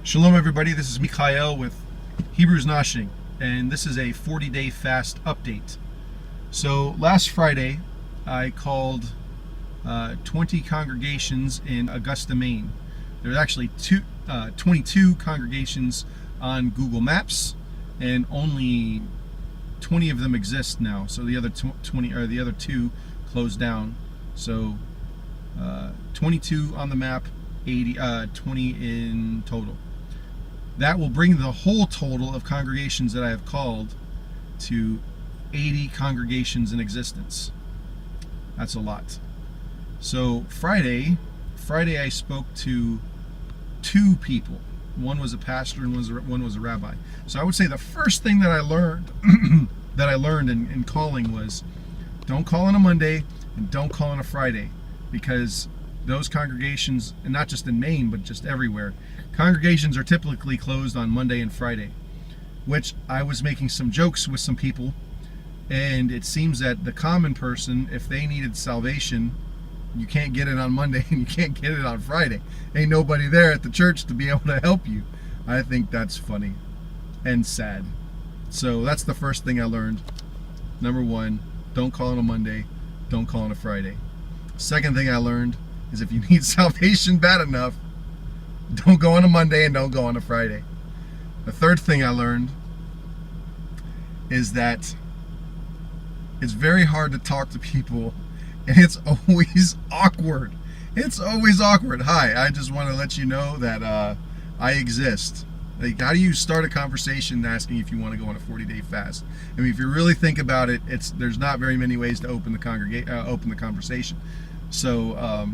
Shalom everybody, this is Michah'El with Hebrews Noshing, and this is a 40-day fast update. So last Friday I called 20 congregations in Augusta, Maine. There's actually 22 congregations on Google Maps, and only 20 of them exist now. So the other 20 or the other two closed down. So 22 on the map, 20 in total. That will bring the whole total of congregations that I have called to 80 congregations in existence. That's a lot. So Friday I spoke to two people. One was a pastor and one was a rabbi. So I would say the first thing that I learned in calling was, don't call on a Monday and don't call on a Friday, because those congregations, and not just in Maine but just everywhere, congregations are typically closed on Monday and Friday, which I was making some jokes with some people, and it seems that the common person, if they needed salvation, you can't get it on Monday and you can't get it on Friday. Ain't nobody there at the church to be able to help you. I think that's funny and sad. So that's the first thing I learned. Number one, don't call on a Monday, don't call on a Friday. Second thing I learned is, if you need salvation bad enough, don't go on a Monday and don't go on a Friday. The third thing I learned is that it's very hard to talk to people, and it's always awkward. It's always awkward. Hi, I just want to let you know that I exist. Like, how do you start a conversation asking if you want to go on a 40-day fast? I mean, if you really think about it, there's not very many ways to open the conversation. So,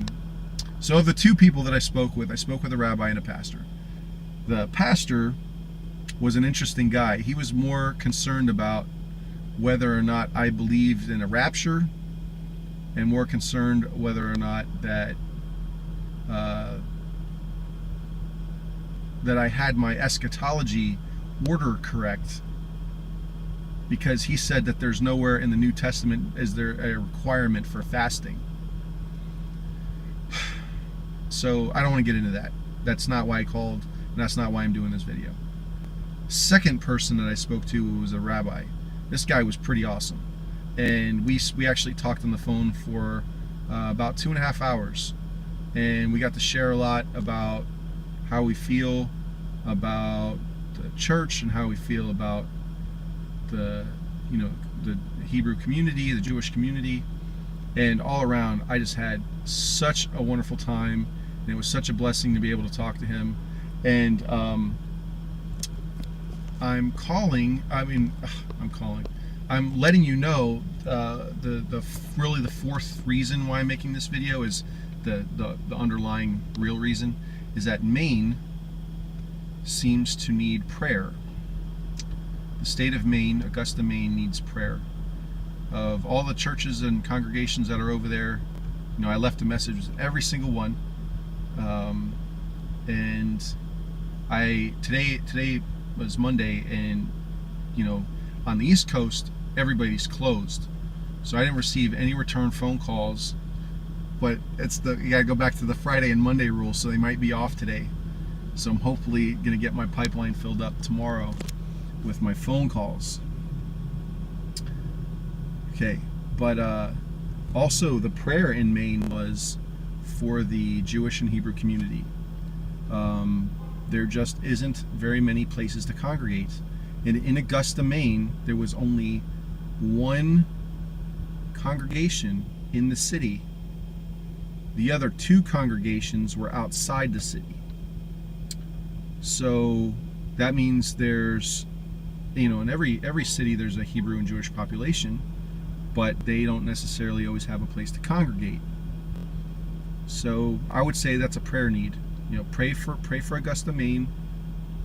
so of the two people that I spoke with a rabbi and a pastor. The pastor was an interesting guy. He was more concerned about whether or not I believed in a rapture, and more concerned whether or not that that I had my eschatology order correct, because he said that there's nowhere in the New Testament is there a requirement for fasting. So I don't want to get into that. That's not why I called, and that's not why I'm doing this video. Second person that I spoke to was a rabbi. This guy was pretty awesome, and we actually talked on the phone for about 2.5 hours, and we got to share a lot about how we feel about the church and how we feel about the Hebrew community, the Jewish community, and all around I just had such a wonderful time, and it was such a blessing to be able to talk to him. And I'm letting you know really the fourth reason why I'm making this video is the underlying real reason is that Maine seems to need prayer. The state of Maine, Augusta, Maine, needs prayer. Of all the churches and congregations that are over there, I left a message with every single one. And today was Monday, and on the East Coast everybody's closed, so I didn't receive any return phone calls. But you gotta go back to the Friday and Monday rule, so they might be off today. So I'm hopefully gonna get my pipeline filled up tomorrow with my phone calls. Okay, but also the prayer in Maine was for the Jewish and Hebrew community. There just isn't very many places to congregate. And in Augusta, Maine, there was only one congregation in the city. The other two congregations were outside the city. So that means there's, in every city there's a Hebrew and Jewish population, but they don't necessarily always have a place to congregate. So I would say that's a prayer need. Pray for Augusta, Maine,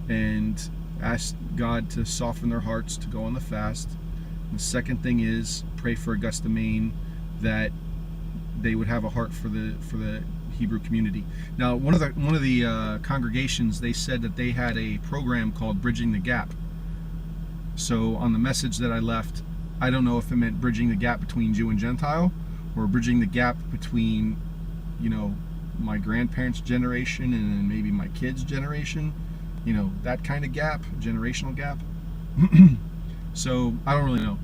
and ask God to soften their hearts to go on the fast. And the second thing is pray for Augusta, Maine, that they would have a heart for the Hebrew community. Now, one of the congregations, they said that they had a program called Bridging the Gap. So on the message that I left, I don't know if it meant bridging the gap between Jew and Gentile, or bridging the gap between, my grandparents' generation and then maybe my kids' generation. that kind of gap, generational gap. So I don't really know.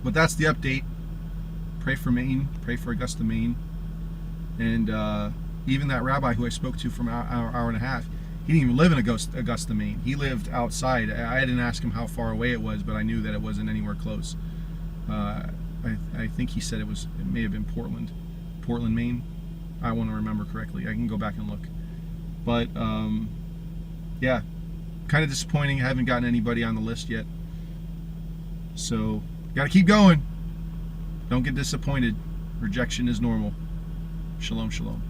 But that's the update. Pray for Maine. Pray for Augusta, Maine. And even that rabbi who I spoke to for an hour and a half, he didn't even live in Augusta, Maine. He lived outside. I didn't ask him how far away it was, but I knew that it wasn't anywhere close. I think he said it may have been Portland, Maine. I want to remember correctly. I can go back and look. But yeah, kind of disappointing. I haven't gotten anybody on the list yet. So got to keep going. Don't get disappointed. Rejection is normal. Shalom, shalom.